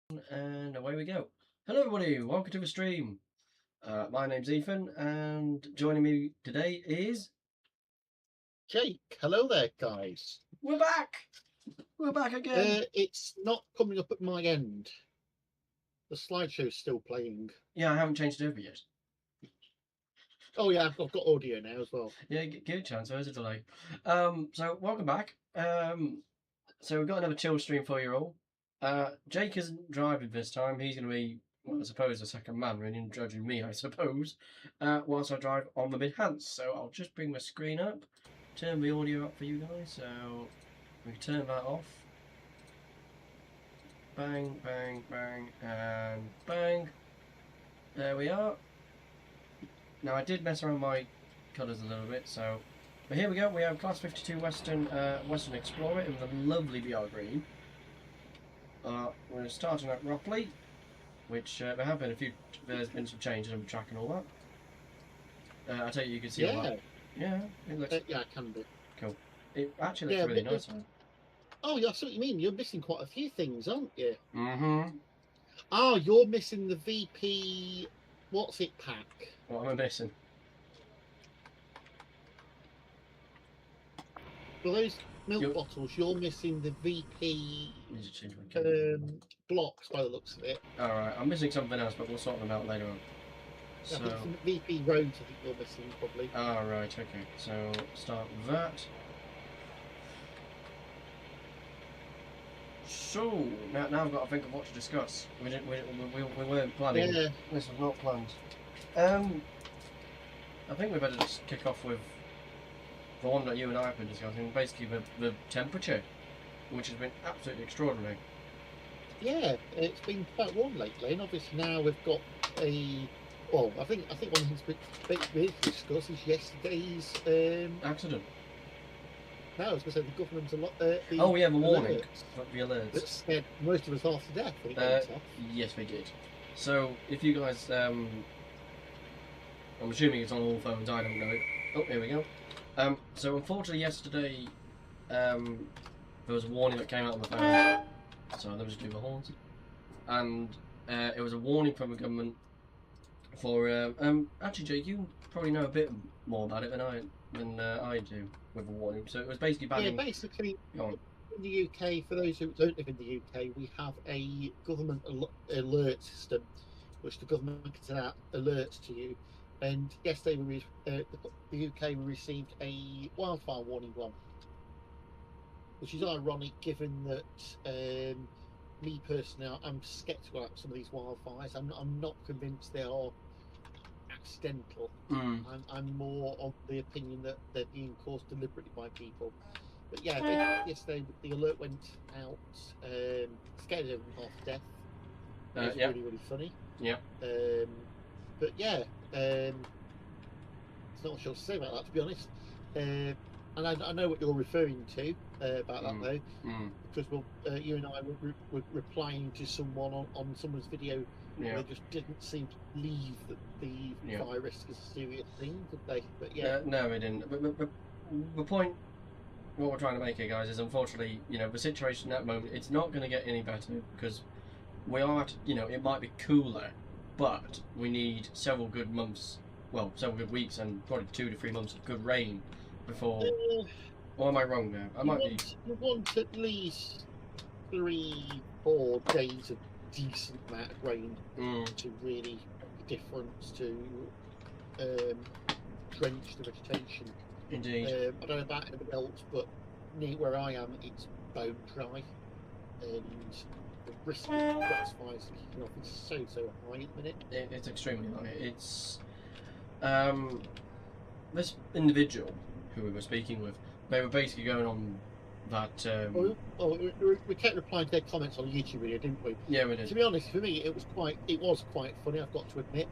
And away we go. Hello everybody, welcome to the stream. My name's Ethan and joining me today is... Jake, hello there guys. We're back! We're back again! It's not coming up at my end. The slideshow's still playing. Yeah, I haven't changed it over yet. Oh yeah, I've got audio now as well. Yeah, give it a chance, there's a delay. So welcome back. So we've got another chill stream for you all. Jake isn't driving this time, he's going to be, well, I suppose, a second man, really, judging me, I suppose, whilst I drive on the mid-hands. So I'll just bring my screen up, turn the audio up for you guys, so we turn that off. Bang, bang, bang, and bang. There we are. Now I did mess around my colours a little bit, so... But here we go, we have Class 52 Western Explorer in the lovely BR green. We're starting out roughly, which there have been there's been some changes in the track and all that. I tell you can see all that. Yeah, it looks... yeah, I can do. Cool. It actually looks really nice. Oh, yeah, I see what you mean. You're missing quite a few things, aren't you? Mm-hmm. Oh, you're missing the VP... What's it pack? What am I missing? For those milk bottles, you're missing the VP blocks by the looks of it. Alright, I'm missing something else, but we'll sort them out later on. So... I think some VP roads I think you're missing, probably. Alright, okay. So, start with that. So, now I've got to think of what to discuss. We weren't planning. Yeah. This was not planned. I think we better just kick off with the one that you and I have been discussing, basically the temperature, which has been absolutely extraordinary. Yeah, it's been quite warm lately, and obviously now we've got a... Well, I think one thing to discuss is yesterday's... accident. No, I was going to say the government's the warning. The alerts. That scared most of us half to death when it went off. Yes, we did. So, if you guys... I'm assuming it's on all phones, I don't know. Oh, here we go. So unfortunately yesterday, there was a warning that came out on the phone. So let me just do the horns. And it was a warning from the government for actually Jake, you probably know a bit more about it than I do with the warning. So it was basically banning... Yeah, basically in the UK, for those who don't live in the UK, we have a government alert system which the government can send out alerts to you. And yesterday the UK received a wildfire warning one, which is ironic given that me personally, I'm sceptical about some of these wildfires. I'm not convinced they are accidental. I'm more of the opinion that they're being caused deliberately by people. But yeah, yesterday the alert went out, scared everyone half to death. It was really funny. Yeah. But yeah, there's not much else to say about that, to be honest. And I know what you're referring to about that though, because you and I were replying to someone on someone's video. Yeah. They just didn't seem to believe that the virus is a serious thing, did they? But yeah. No, we didn't. But the point, what we're trying to make here, guys, is unfortunately, the situation at the moment, it's not going to get any better because we are, it might be cooler. But we need several good months, well, several good weeks, and probably 2 to 3 months of good rain before. Or am I wrong now? You want at least 3-4 days of decent amount of rain to really make a difference to drench the vegetation. Indeed. I don't know about anybody else, but near where I am, it's bone dry, and the risk of grass fires kicking off is so high at the minute. It's extremely high. It's this individual who we were speaking with, they were basically going on that. We kept replying to their comments on a YouTube video, didn't we? Yeah, we did. To be honest, for me, it was quite funny. I've got to admit.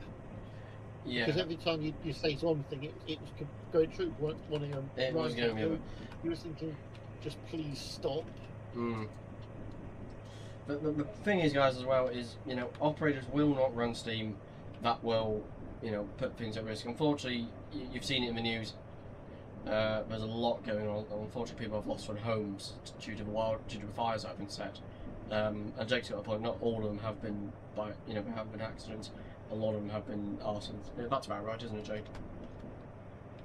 Yeah. Because every time you say one thing, it was going true. One of them. It was going to be. You were thinking, just please stop. The thing is, guys, as well, is, operators will not run Steam that will, put things at risk. Unfortunately, you've seen it in the news. There's a lot going on. Unfortunately, people have lost their homes due to the fires that have been set. And Jake's got a point. Not all of them have been have been accidents. A lot of them have been arsons. Yeah, that's about right, isn't it, Jake?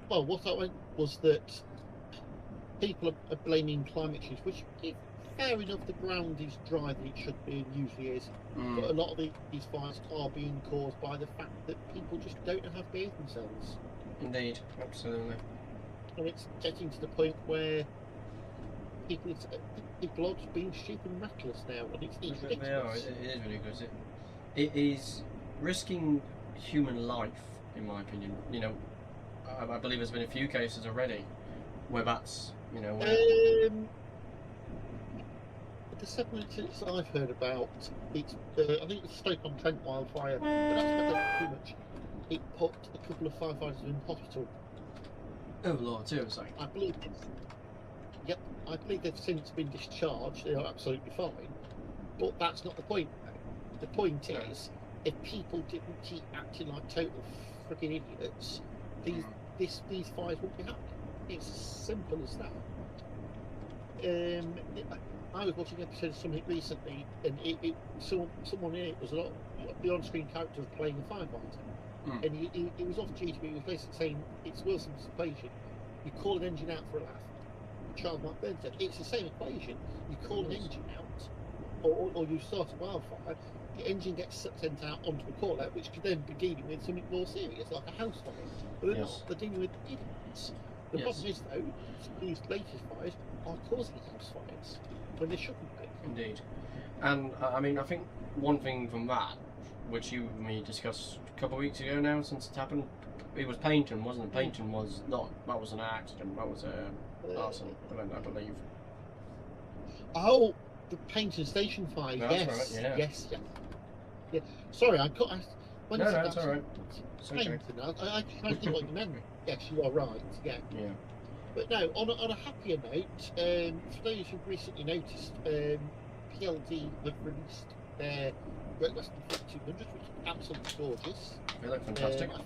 Well, what I went was that people are blaming climate change, which is fair enough. The ground is drier than it should be, and usually is. But a lot of these fires are being caused by the fact that people just don't know how to behave themselves. Indeed, absolutely. And it's getting to the point where people are just being stupid and reckless now, and it's ridiculous. They are. It is ridiculous. It is risking human life, in my opinion. You know, I believe there's been a few cases already where that's, The 7 incidents I've heard about, it's I think it's Stoke-on-Trent wildfire, but that's not too much. It put a couple of firefighters in hospital. Oh Lord, seriously. I believe they've since been discharged. They are absolutely fine, but that's not the point. The point is, if people didn't keep acting like total freaking idiots, these fires wouldn't be happening. It's as simple as that. I was watching an episode of something recently, and someone in it was the on-screen character was playing a firefighter, and he was off duty. He was basically saying it's Wilson's equation. You call an engine out for a laugh, the child might burn to death. It's the same equation. You call an engine out, or you start a wildfire. The engine gets sent out onto a call out, which could then be dealing with something more serious, like a house fire. But they're not. They're dealing with idiots. The problem is, though, these latest fires are causing house fires when they shouldn't be. Indeed. And I mean, I think one thing from that, which you and me discussed a couple of weeks ago now, since it's happened, it was Paynton, wasn't it? Paynton was not. That was an accident. That was arson, I believe. Oh, the Paynton Station fire. That's yes, right, yeah. Yes. Yeah. Sorry, I got. When No, you said it's all right. It's okay. Paynton, I tried to think what you meant. Yes, you are right. Yeah. Yeah. But no, on a happier note, for those who've recently noticed, PLD have released their Great Western 5200, which is absolutely gorgeous. They look fantastic. I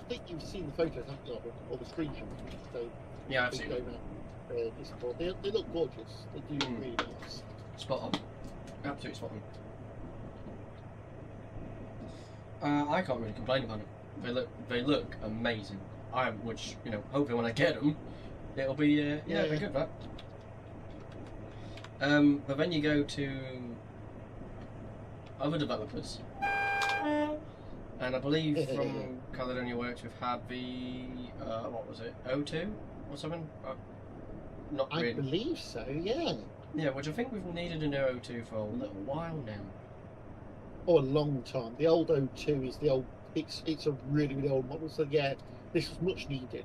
think you've seen the photos, haven't you, or the screenshots? So Yeah, I've seen it. They look gorgeous. They do really nice. Spot on. Absolutely spot on. I can't really complain about it. They look amazing. Which, you know, hopefully when I get them, it'll be it'll be good, that. But then you go to other developers, and I believe from Caledonia Works we've had the what was it, O2 or something? Not really. I believe so. Yeah. Yeah, which I think we've needed an O2 for a little while now. Oh, a long time. The old O2 is the old. It's a really, really old model. So yeah, this was much needed.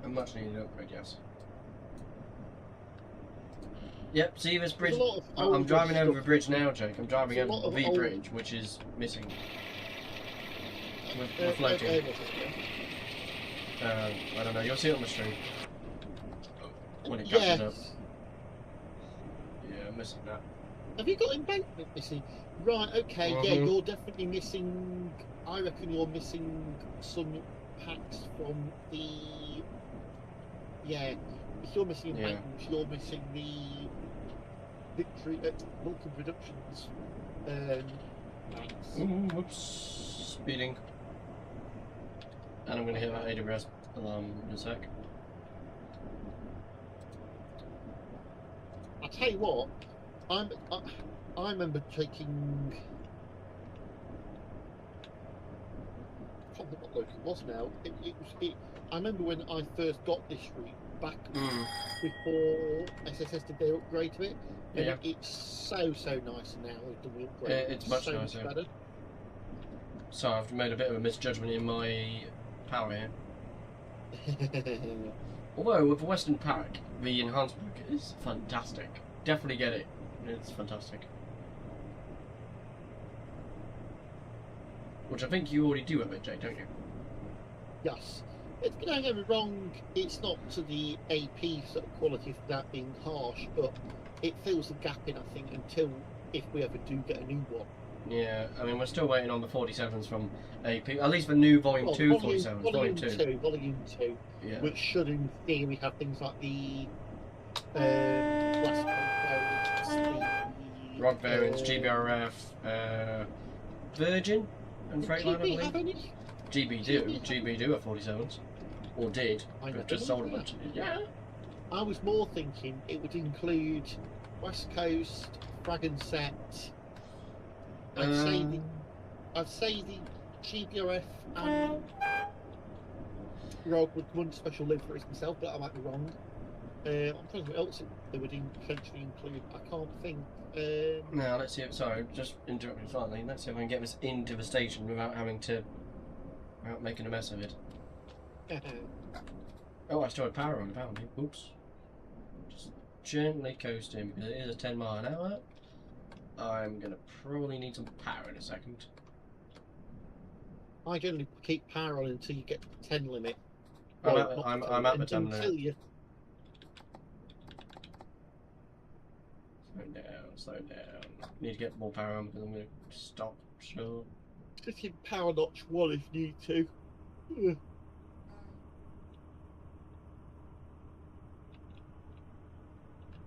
A much needed upgrade, yes. Yep, see this bridge. I'm driving over the bridge now, Jake. I'm driving over the bridge, which is missing. We're floating. I don't know. You'll see it on the stream when it catches up. Yeah, I'm missing that. Have you got embankment missing? Right. Okay. Yeah, you're definitely missing. I reckon you're missing some packs from the. Yeah. If you're missing embankments, you're missing the Victory at Vulcan Productions. Whoops. Speeding. And I'm going to hit that AWS alarm in a sec. I'll tell you what, I remember taking. I can't remember what local it was now. I remember when I first got this route back before SSS did their upgrade to it. And it's so nice now. The upgrade. It's much nicer. Better. So I've made a bit of a misjudgment in my power here. Although with the Western Pack, the enhancement is fantastic. Definitely get it. It's fantastic. Which I think you already do have it, Jake, don't you? Yes. Don't get me wrong, it's not to the AP sort of quality for that being harsh, but it fills a gap in, I think, until if we ever do get a new one. Yeah, I mean, we're still waiting on the 47s from AP, at least the new Volume 2 47s. Volume 2, yeah. Which should, in theory, have things like the glass codes, Rod variants, GBRF, Virgin, and Did Freightliner, I GB have believe. any? GB do have 47s, or did. I They've just sold a bunch. Yeah. I was more thinking it would include West Coast, Frag and Set. I'd say the GBRF and Rogue would run special liveries myself, but I might be wrong. I'm trying to think what else they would potentially include. I can't think. Now let's see. Sorry, just interrupting slightly. Let's see if I can get this into the station without making a mess of it. Oh, I still had power on apparently. Oops. Just gently coasting because it is a 10 mile an hour. I'm gonna probably need some power in a second. I generally keep power on until you get the 10 limit. I'm Well, at the 10 until limit. you. Slow down. Need to get more power on because I'm gonna stop. Sure. Just hit power notch 1 if you need to.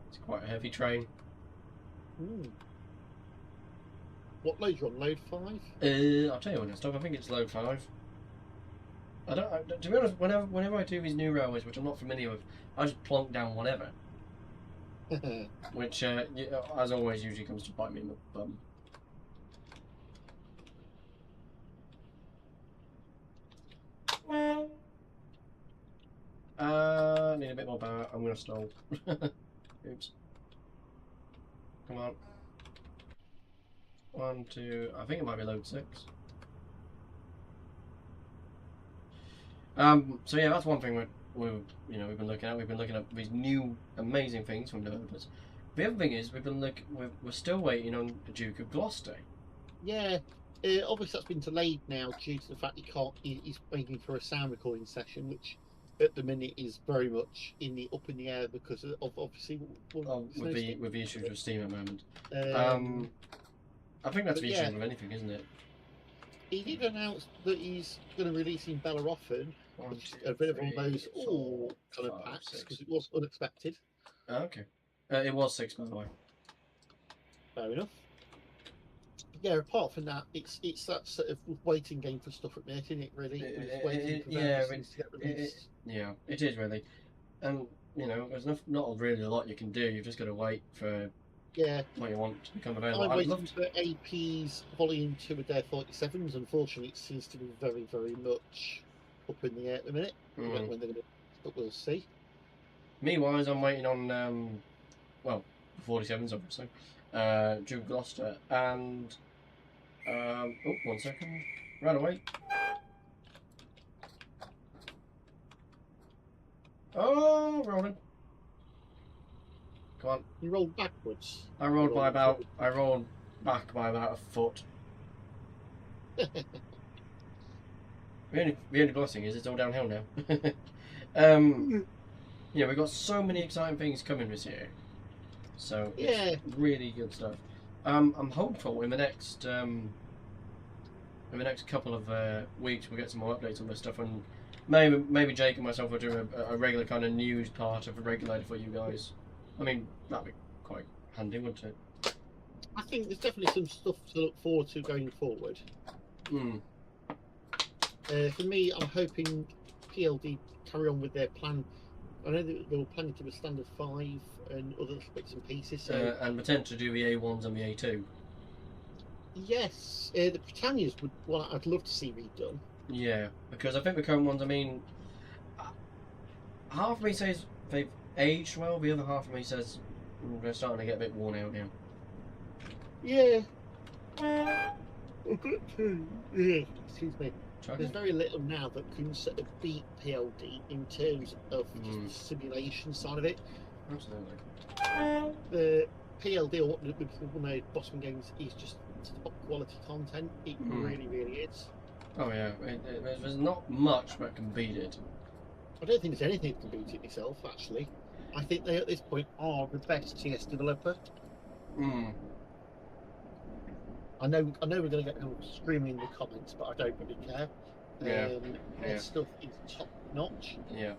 It's quite a heavy train. What load you on? Load 5? I'll tell you when I stop. I think it's load 5. To be honest, whenever I do these new railways, which I'm not familiar with, I just plonk down whatever. Which, as always, usually comes to bite me in the bum. Need a bit more power. I'm gonna stall. Oops. Come on. 1, 2. I think it might be load 6. So yeah, that's one thing we've been looking at. We've been looking at these new amazing things from developers. The other thing is we're still waiting on the Duke of Gloucester. Yeah, obviously that's been delayed now due to the fact he's waiting for a sound recording session, which at the minute is very much up in the air because of obviously with the issues with Steam at the moment. I think that's the issue with anything, isn't it? He did announce that he's going to release in Bellerophon, which is a bit of one of those kind of packs because it was unexpected. Okay, it was 6 by the way. Fair enough. Yeah, apart from that, it's that sort of waiting game for stuff at the minute, isn't it? Really, waiting for things to get released. Yeah, it is really, and there's not really a lot you can do. You've just got to wait for what you want to become available. I'm waiting for AP's Volume 2 of their 47s. Unfortunately, it seems to be very, very much up in the air at the minute. I don't know when they're going to, but we'll see. Me-wise, I'm waiting on the 47s obviously, Duke Gloucester, and 1 second, right away. Oh, rolling. Come on. You rolled backwards. I rolled back by about a foot. The only blessing is it's all downhill now. Yeah, we've got so many exciting things coming this year. So it's really good stuff. I'm hopeful in the next couple of weeks we'll get some more updates on this stuff, and maybe Jake and myself will do a regular kind of news part of the regulator for you guys. I mean, that'd be quite handy, wouldn't it? I think there's definitely some stuff to look forward to going forward. For me, I'm hoping PLD carry on with their plan. I know that they were planning to do a standard 5 and other bits and pieces. So and potentially do the A1s and the A2. Yes, the Britannias would. Well, I'd love to see redone. Yeah, because I think the current ones. I mean, half of me says they've aged well. The other half of me says they're starting to get a bit worn out now. Yeah. Excuse me. There's very little now that can sort of beat PLD in terms of the simulation side of it. Absolutely. The PLD, or what people know, Boston Games, is just top quality content. It really, really is. Oh yeah, there's not much that can beat it. I don't think there's anything that can beat it myself, actually. I think they, at this point, are the best TS developer. I know we're going to get people screaming in the comments, but I don't really care. Yeah. Their stuff is top notch. Yeah.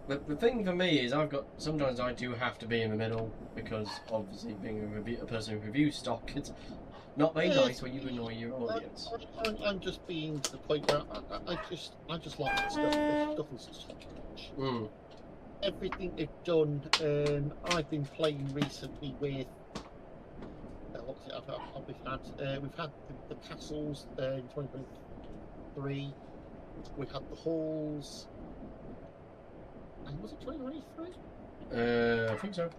the thing for me is sometimes I do have to be in the middle because obviously being a person who reviews stock, it's not very nice when you annoy your audience. I'm just being to the point where I just like the stuff. The stuff is just everything they've done. I've been playing recently with. What's it? We've had the castles in 2023. We had the halls. And was it 2023? I think so.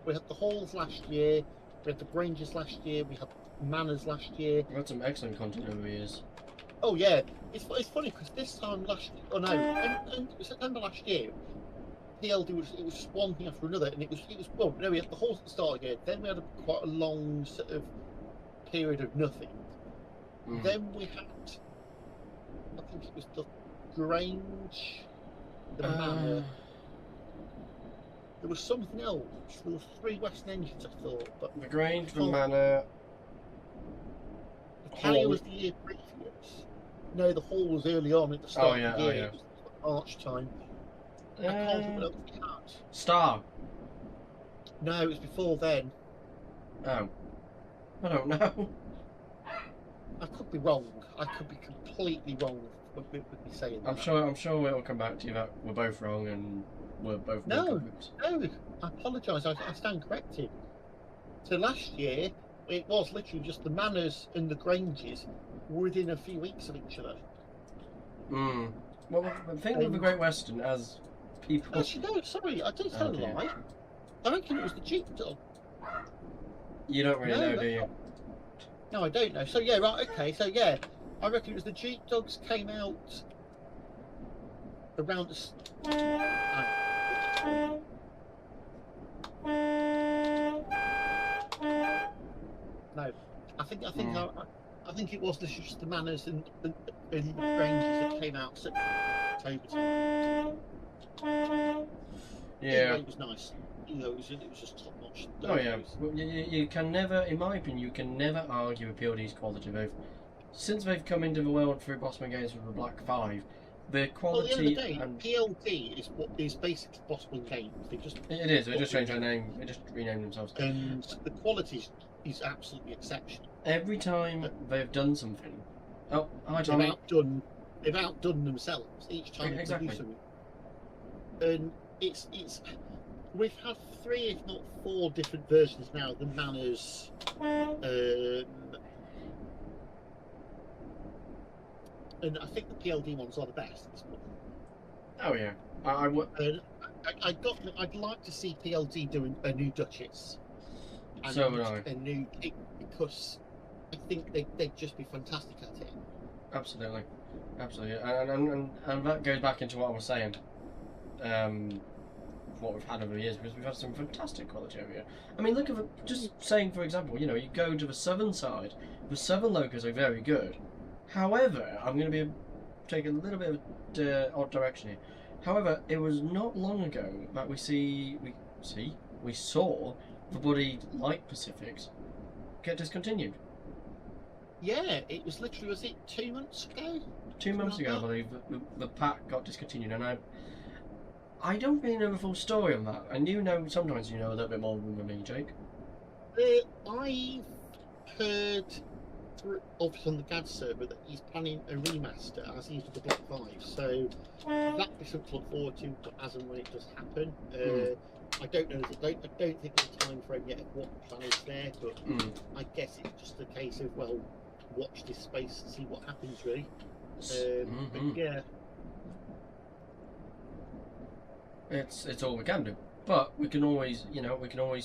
We had the halls last year. We had the Granges last year. We had manors last year. We had some excellent content over the years. Oh yeah, it's funny because this time last year, in September last year, PLD was just one thing after another, and we had the halls at the start again. Then we had quite a long sort of period of nothing. Then we had, I think it was the Grange, the manor. There was something else. There were 3 Western engines, I thought. But the Grange, the manor. The Carrier was the year previous. No, the hall was early on at the start of the year. Yeah. It was March time. I can't remember what else we had. Star. No, it was before then. Oh. I don't know. I could be wrong. I could be completely wrong with me saying that. I'm sure it'll come back to you that we're both wrong and we're both No, I apologise. I stand corrected. So last year, it was literally just the manors and the Granges were within a few weeks of each other. Well, the thing with the Great Western, as people... Actually, no, sorry, I didn't tell a lie. I reckon it was the Sheepdog. You don't really know, do you? No, I don't know. So yeah, right, okay. So yeah, I reckon it was the Sheepdogs came out around the... No, I think it was just the manors and the Granges that came out October time. Yeah. Anyway, it was nice. It was just top notch. Oh yeah. Well, you can never, in my opinion, you can never argue with PLD's quality. Since they've come into the world through Bossman Games with the Black 5, the quality. Well, at the end of the day, PLD is basically Bossman Games. It is. They just changed their name. They just renamed themselves. And the quality is absolutely exceptional. Every time they've done something, they've outdone themselves each time they do something. And it's we've had 3, if not 4, different versions now. The manors, and I think the PLD ones are the best. Oh yeah, I'd like to see PLD doing a new Duchess. And so would I. A new King, because I think they'd just be fantastic at it. Absolutely, and that goes back into what I was saying. What we've had over the years, because we've had some fantastic quality over here. I mean, look at just saying, for example, you go to the southern side. The southern locals are very good. However, I'm going to be taking a little bit of odd direction here. However, it was not long ago that we saw the bloody Light Pacifics get discontinued. Yeah, it was literally, was it 2 months ago? 2 months ago, I believe, the pack got discontinued, and I don't really know the full story on that. And sometimes you know a little bit more than me, Jake. I've heard, obviously on the GAD server, that he's planning a remaster as he is with the Black 5. So that'd be something to look forward to as and when it does happen. I don't know. I don't think there's a time frame yet of what the plan is there, but I guess it's just a case of watch this space and see what happens, really. But yeah. It's all we can do, but we can always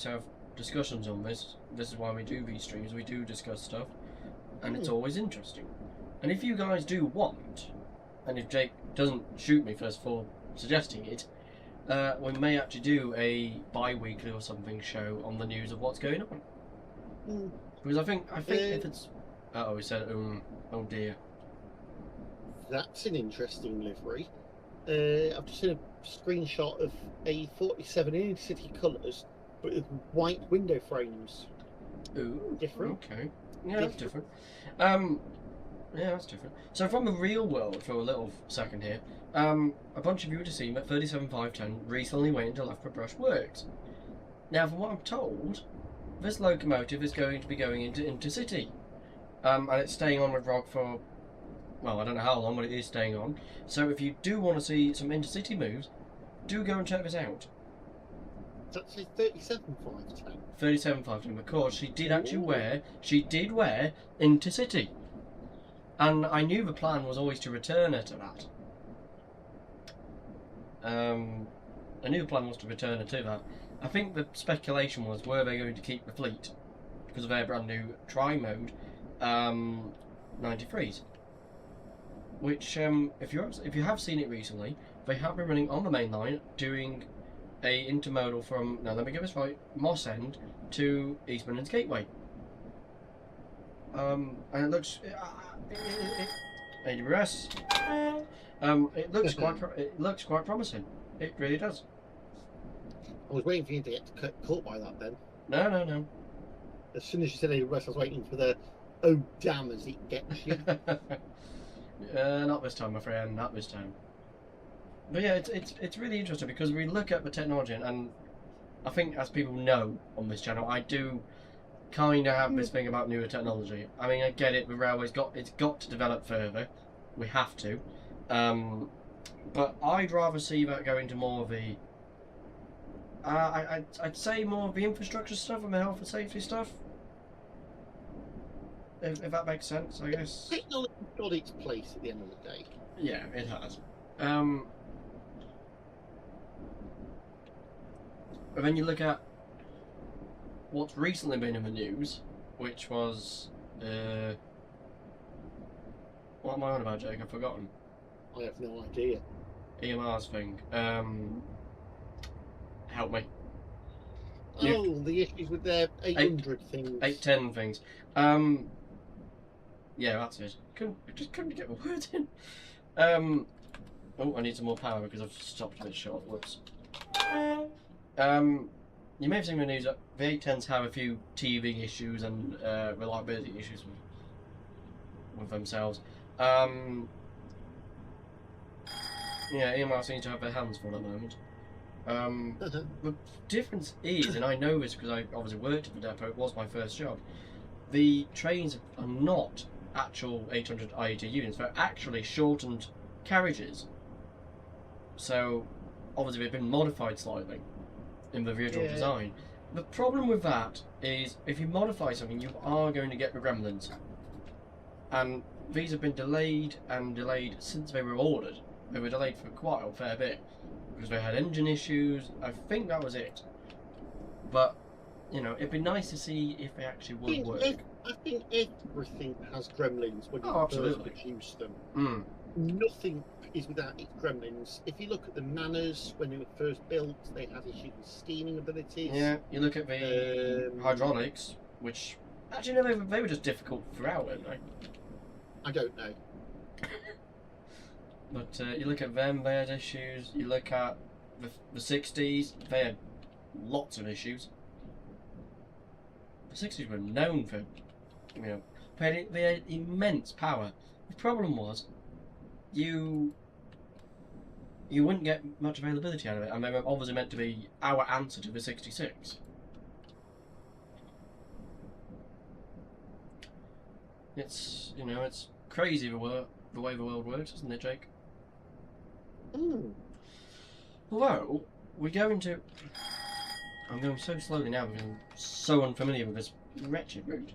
have discussions on this. This is why we do these streams. We do discuss stuff, and it's always interesting. And if you guys do want, and if Jake doesn't shoot me first for suggesting it, we may actually do a bi-weekly or something show on the news of what's going on. Because I think if it's he said oh dear. That's an interesting livery. I've just seen a screenshot of a 47 in city colours, but with white window frames. Ooh, different. Okay, yeah, that's different. Yeah, that's different. So from the real world, for a little second here, a bunch of you would have seen that 37510 recently went into Loughborough Brush Works. Now, from what I'm told, this locomotive is going to be going into Intercity. And it's staying on with Rog for, well, I don't know how long, but it is staying on. So if you do want to see some Intercity moves, do go and check this out. It's actually 37,510. 37510, because she did actually wear Intercity. And I knew the plan was always to return her to that. I knew the plan was to return her to that. I think the speculation was, were they going to keep the fleet because of their brand new tri-mode 93s? Which, if you have seen it recently, they have been running on the main line doing a intermodal from, now let me get this right, Moss End to East Midlands Gateway. And it looks, AWS. It looks quite promising. It really does. I was waiting for you to get caught by that then. No. As soon as you said AWS, I was waiting for the oh damn as it gets you. Not this time, my friend. Not this time. But yeah, it's really interesting because we look at the technology, and I think, as people know on this channel, I do kind of have this thing about newer technology. I mean, I get it. The railway's got to develop further. We have to. But I'd rather see that go into more of the. I'd say more of the infrastructure stuff and the health and safety stuff. If that makes sense, I guess. Technology's got its place at the end of the day. Yeah, it has. But then you look at what's recently been in the news, which was what am I on about, Jake? I've forgotten. I have no idea. EMR's thing. Help me. Oh, the issues with their 800 things. 810 things. Yeah, that's it. Just couldn't get the words in. Oh, I need some more power because I've stopped a bit short. Whoops. You may have seen the news that the 810s have a few TV issues and reliability issues with themselves. Yeah, EMR seems to have their hands full at the moment. The difference is, and I know this because I obviously worked at the depot, it was my first job, the trains are not actual 800 IET units, they're actually shortened carriages. So, obviously they've been modified slightly in the original design. The problem with that is, if you modify something, you are going to get the gremlins. And these have been delayed and delayed since they were ordered. They were delayed for quite a fair bit because they had engine issues. I think that was it. But, you know, it'd be nice to see if they actually would work. I think everything has gremlins when you first produce them. Nothing is without its gremlins. If you look at the Manners when they were first built, they had issues with steaming abilities. Yeah, you look at the hydraulics, which actually no, they were just difficult throughout, weren't they? I don't know. But you look at them, they had issues. You look at the 60s, they had lots of issues. The 60s were known for, you know, they had immense power. The problem was, you wouldn't get much availability out of it, and they were obviously meant to be our answer to the 66. It's, you know, it's crazy the way the world works, isn't it, Jake? Although, we go into... I'm going so slowly now because I'm so unfamiliar with this wretched route.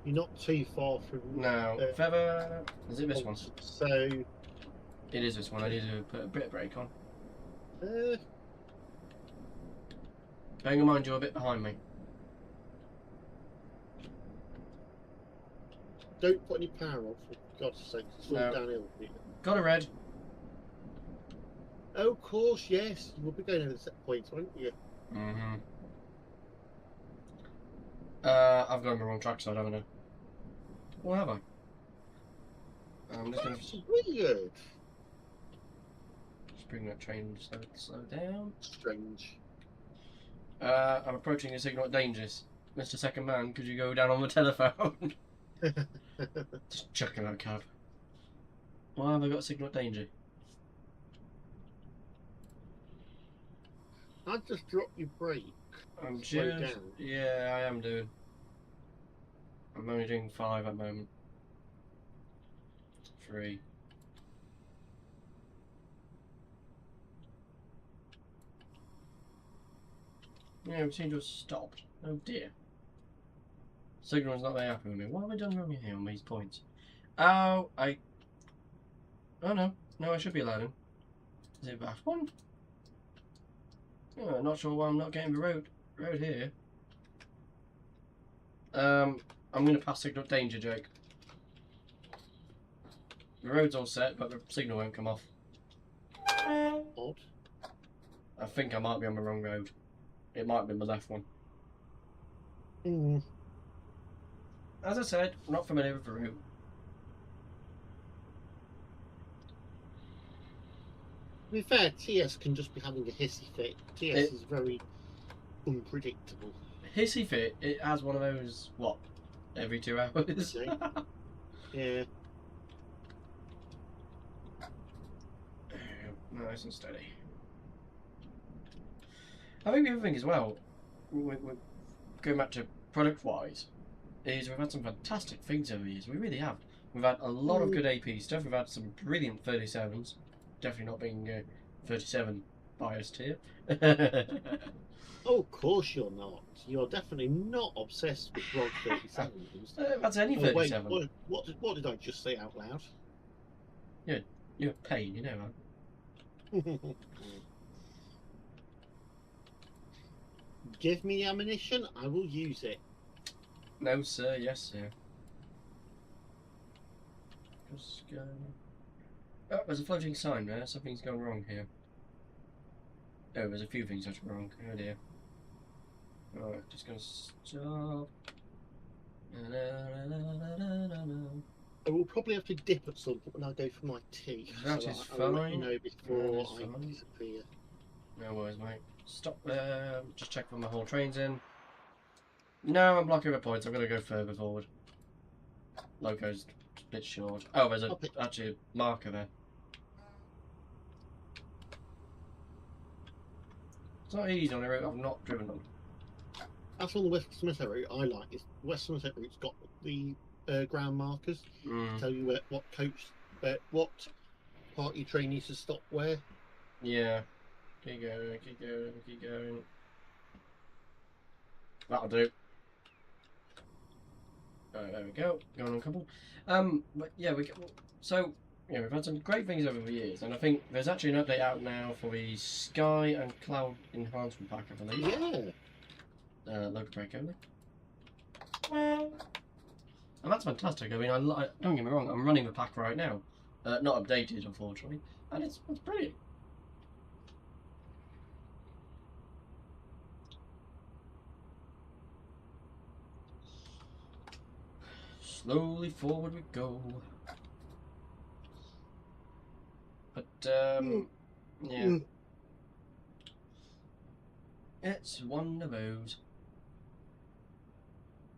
You're not too far from... No, Feather... Is it this one? So... It is this one. I need to put a bit of brake on. Bearing in mind you're a bit behind me. Don't put any power on, for God's sake. It's all downhill. Got a red. Oh, of course, yes. You will be going over the set points, won't you? I've gone the wrong track side, haven't I? Or have I? I'm just going to... weird. Just bring that train slow down. Strange. I'm approaching a signal at dangerous. Mr. Second Man, could you go down on the telephone? Just chucking out cab. Why have I got signal danger? I'd just drop your brake. I'm Slow just... down. Yeah, I am doing. I'm only doing 5 at the moment. 3. Yeah, we seem to have stopped. Oh dear. Signal's not very happy with me. What have I done wrong here on these points? Oh, Oh no. No, I should be allowed in. Is it back one? Oh, not sure why I'm not getting the road here. I'm gonna pass signal danger, Jake. The road's all set, but the signal won't come off. Odd. I think I might be on the wrong road. It might be the left one. As I said, not familiar with the route. To be fair, TS can just be having a hissy fit. TS is very unpredictable. Hissy fit, it has one of those, what, every 2 hours? Okay. Yeah. Nice and steady. I think the other thing as well, we're going back to product-wise, is we've had some fantastic things over the years. We really have. We've had a lot of good AP stuff. We've had some brilliant 37s. Definitely not being 37 biased here. Oh, of course you're not. You're definitely not obsessed with Rog 37s. That's any 37. Wait, what did I just say out loud? You're a pain, you know that. Give me ammunition, I will use it. No, sir. Yes, sir. Just go. Oh, there's a floating sign there. Something's gone wrong here. Oh, there's a few things that are wrong. Oh dear. Alright, just gonna stop. I will probably have to dip at some point when I go for my tea. That so is I will let you fine. know before That is I fine. disappear. No worries, mate. Stop there. Just check for my whole train's in. No, I'm blocking the points. I'm gonna go further forward. Loco's a bit short. Oh, there's actually a marker there. It's not easy on a route I've not driven on. That's on the West Somerset route I like. Is West Somerset route's got the ground markers to tell you what coach, what part your train needs to stop where. Yeah. Keep going, keep going, keep going. That'll do. There we go. Going on a couple. But yeah, so yeah, we've had some great things over the years, and I think there's actually an update out now for the Sky and Cloud Enhancement Pack, I believe. Yeah. Local break only. And that's fantastic. I mean, don't get me wrong, I'm running the pack right now. Not updated, unfortunately, and it's brilliant. Slowly forward we go. But, yeah. It's one of those.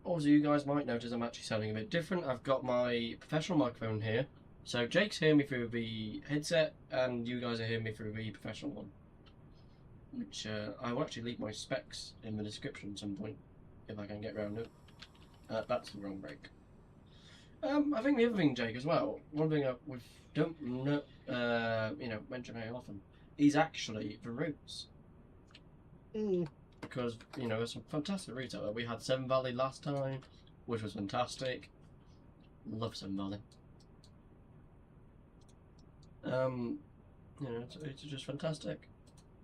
Also, you guys might notice I'm actually sounding a bit different. I've got my professional microphone here. So Jake's hearing me through the headset, and you guys are hearing me through the professional one. Which, I will actually leave my specs in the description at some point, if I can get around it. That's the wrong break. I think the other thing, Jake, as well, one thing we don't mention very often, is actually the routes. Because, there's some fantastic routes out there. We had Seven Valley last time, which was fantastic. Love Seven Valley. It's just fantastic.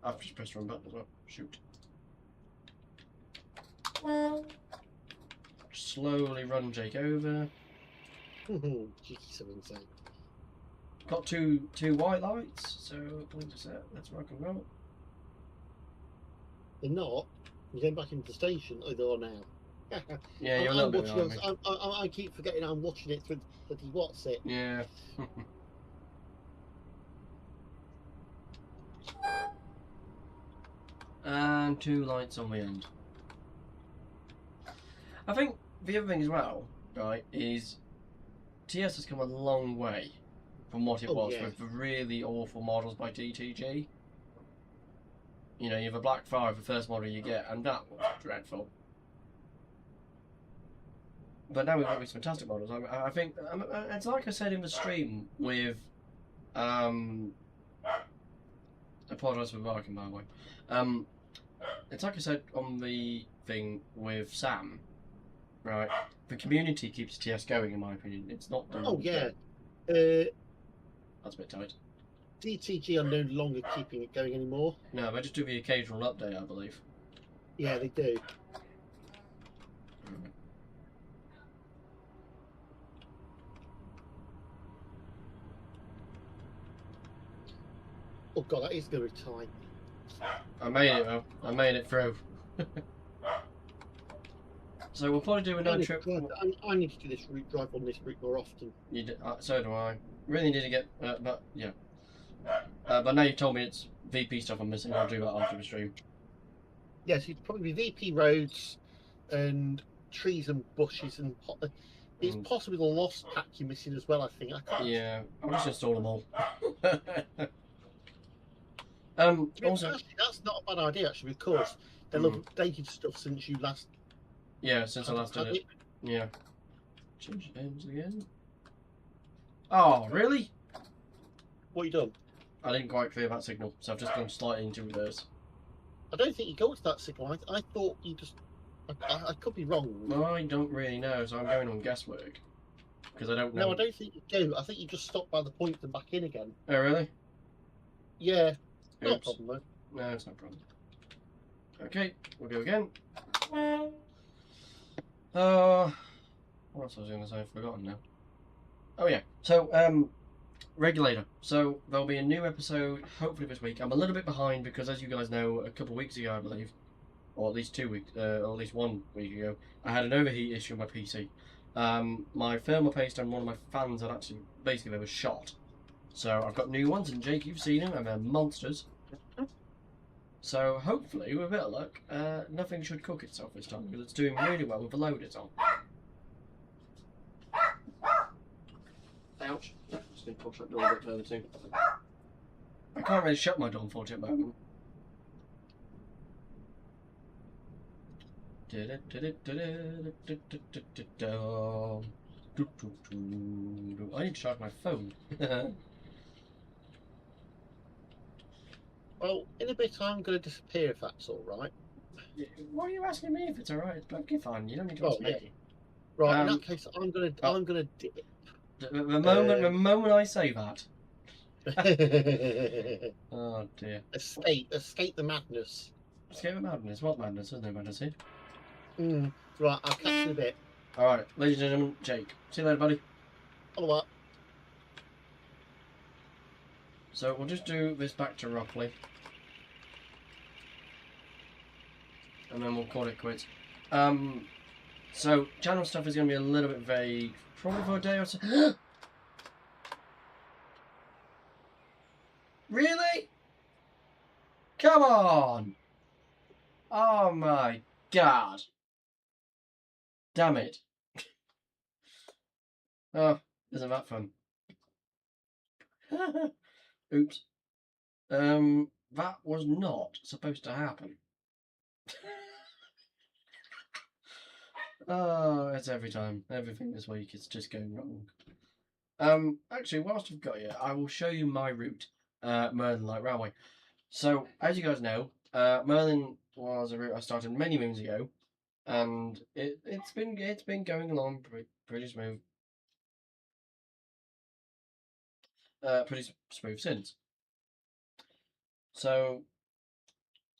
I've just pressed the wrong button as well. Shoot. Slowly run Jake over. Got two white lights, so let's rock and roll. They're not. You're going back into the station. Oh, they are now. Yeah, you're not watching me. I keep forgetting I'm watching it through the what's it. Yeah. And 2 lights on the end. I think the other thing as well, right, is TS has come a long way from what it Oh was yeah. with the really awful models by DTG. You know, you have a Black Fire, the first model you get, and that was dreadful. But now we've got these fantastic models. I think it's like I said in the stream with. I apologise for barking, by the way. It's like I said on the thing with Sam, right? The community keeps TS going, in my opinion. It's not the. Oh yeah. That's a bit tight. DTG are no longer keeping it going anymore. No, they just do the occasional update, I believe. Yeah, they do. Oh god, that is going to be tight. I made it though. I made it through. So we'll probably do another trip. I need to do this route, drive on this route more often. You did, so do I. Really need to get, but yeah. But now you've told me it's VP stuff I'm missing. I'll do that after the stream. Yes, it'd probably be VP roads and trees and bushes and it's possibly the lost pack you're missing as well. I think. I can't. Yeah, I'll just install them all. Also, actually, that's not a bad idea actually, because they'll have updated stuff since you last. Yeah, since I last did it. Yeah. Change names again. Oh, really? What you done? I didn't quite clear that signal, so I've just gone slightly into reverse. I don't think you go to that signal. I thought you just. I could be wrong. I don't really know, so I'm going on guesswork. Because I don't know. No, I don't think you do. I think you just stop by the point and back in again. Oh, really? Yeah. Oops. Not a problem, though. No, it's not a problem. Okay, we'll go again. What else was I going to say? I've forgotten now. Oh, yeah. So, regulator. So, there'll be a new episode, hopefully this week. I'm a little bit behind because, as you guys know, a couple of weeks ago, I believe, or at least 2 weeks, or at least 1 week ago, I had an overheat issue on my PC. My thermal paste and one of my fans had actually, basically, they were shot. So, I've got new ones, and Jake, you've seen them, and they're monsters. So, hopefully, with a bit of luck, nothing should cook itself this time, because it's doing really well with the load it's on. Ouch. Just going to push that door a bit further too. I can't really shut my door, unfortunately, at the moment. I need to charge my phone. Well, in a bit I'm going to disappear if that's all right. Why are you asking me if it's alright? It's perfectly fine. You don't need to ask me. Right, in that case, I'm gonna dip. The moment I say that. Oh dear. Escape the madness. Escape the madness. What madness? There's no madness here. Right, I'll catch you in a bit. Alright, ladies and gentlemen, Jake. See you later, buddy. Follow up. So we'll just do this back to Rockley. And then we'll call it quits. So channel stuff is going to be a little bit vague, probably for a day or so. Really? Come on! Oh my god! Damn it! Oh, isn't that fun? Oops. That was not supposed to happen. Oh, it's every time. Everything this week is just going wrong. Actually, whilst I've got you, I will show you my route, Merlin Light Railway. So, as you guys know, Merlin was a route I started many moons ago, and it's been going along pretty smooth. Pretty smooth since. So,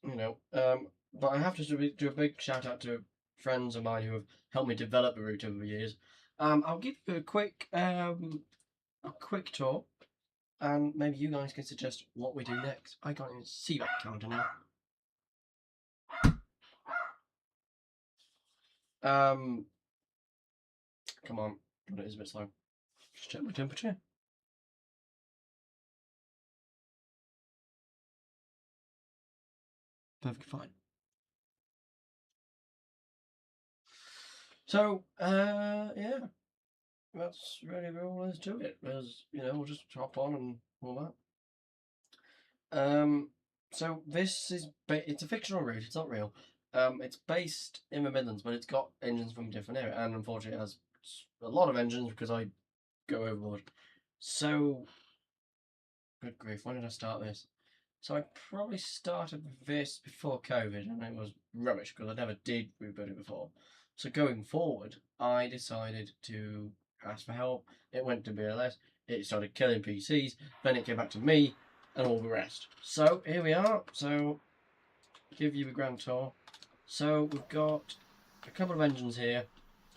you know, but I have to do a big shout out to friends of mine who have helped me develop the route over the years. I'll give you a quick tour, and maybe you guys can suggest what we do next. I can't even see that counter now. Come on, but it is a bit slow. Just check my temperature. Perfectly fine. So, yeah, that's really all there is to it. There's, we'll just hop on and all that. So this is it's a fictional route. It's not real. It's based in the Midlands, but it's got engines from different area, and unfortunately, it has a lot of engines because I go overboard. So, good grief, when did I start this? So I probably started this before COVID, and it was rubbish because I never did reboot it before. So going forward, I decided to ask for help. It went to BLS. It started killing PCs. Then it came back to me, and all the rest. So here we are. So give you a grand tour. So we've got a couple of engines here.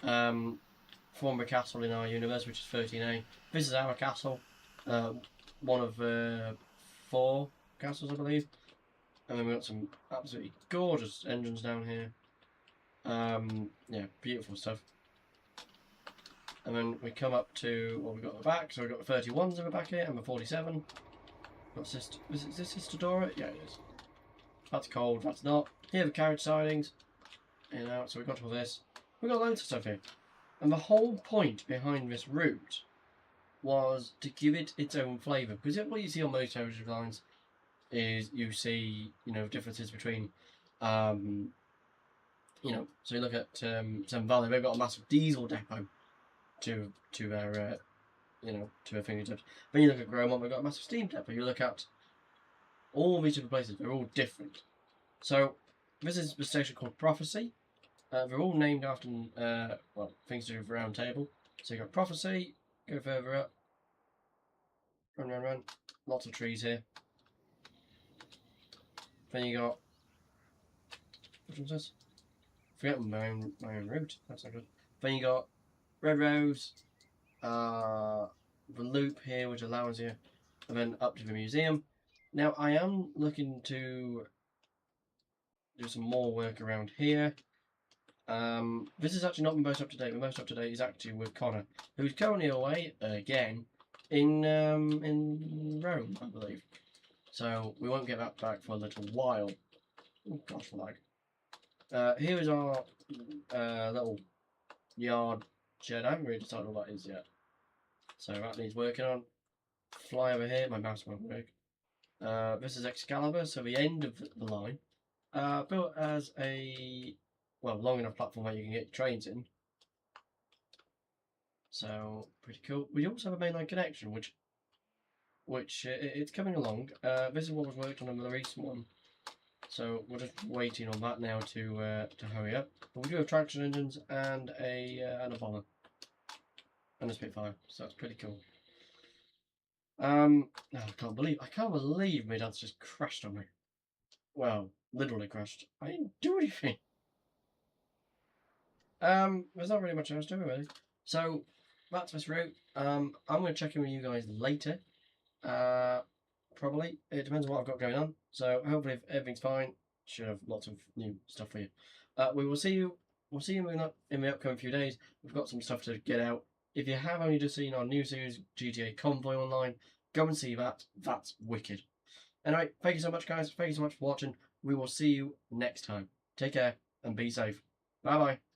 Form a castle in our universe, which is 13A. This is our castle. One of 4 castles, I believe. And then we've got some absolutely gorgeous engines down here. Yeah, beautiful stuff. And then we come up to what we've got at the back. So we've got the 31s in the back here and the 47. Got is this Sister Dora? Yeah, it is. That's cold, that's not. Here are the carriage sidings. So we've got all this. We've got loads of stuff here. And the whole point behind this route was to give it its own flavour. Because what you see on most heritage lines is you see, differences between, so you look at Seven Valley, they've got a massive diesel depot to their, to their fingertips. Then you look at Gromont, they've got a massive steam depot. You look at all these different places, they're all different. So this is the station called Prophecy. They're all named after, things to do with the Round Table. So you've got Prophecy, go further up, run. Lots of trees here. Then you got, which one's this? Forget my own route. That's not good. Then you got Red Rose, the loop here, which allows you, and then up to the museum. Now I am looking to do some more work around here. This is actually not the most up to date. The most up to date is actually with Connor, who's currently away again in Rome, I believe. So we won't get that back for a little while. Oh gosh, lag. Here is our little yard shed. I haven't really decided what that is yet. So that needs working on. Fly over here. My mouse won't work. This is Excalibur, so the end of the line. Built as a long enough platform that you can get trains in. So pretty cool. We also have a mainline connection, which it's coming along. This is what was worked on in the recent one. So we're just waiting on that now to hurry up. But we do have traction engines and a bomber and a Spitfire, so that's pretty cool. I can't believe my dad's just crashed on me. Well, literally crashed. I didn't do anything. There's not really much else to do really. So that's this route. I'm gonna check in with you guys later. Probably. It depends on what I've got going on. So hopefully if everything's fine, should have lots of new stuff for you. We will see you. We'll see you in the upcoming few days. We've got some stuff to get out. If you have only just seen our new series, GTA Convoy Online, go and see that. That's wicked. Anyway, thank you so much, guys. Thank you so much for watching. We will see you next time. Take care and be safe. Bye bye.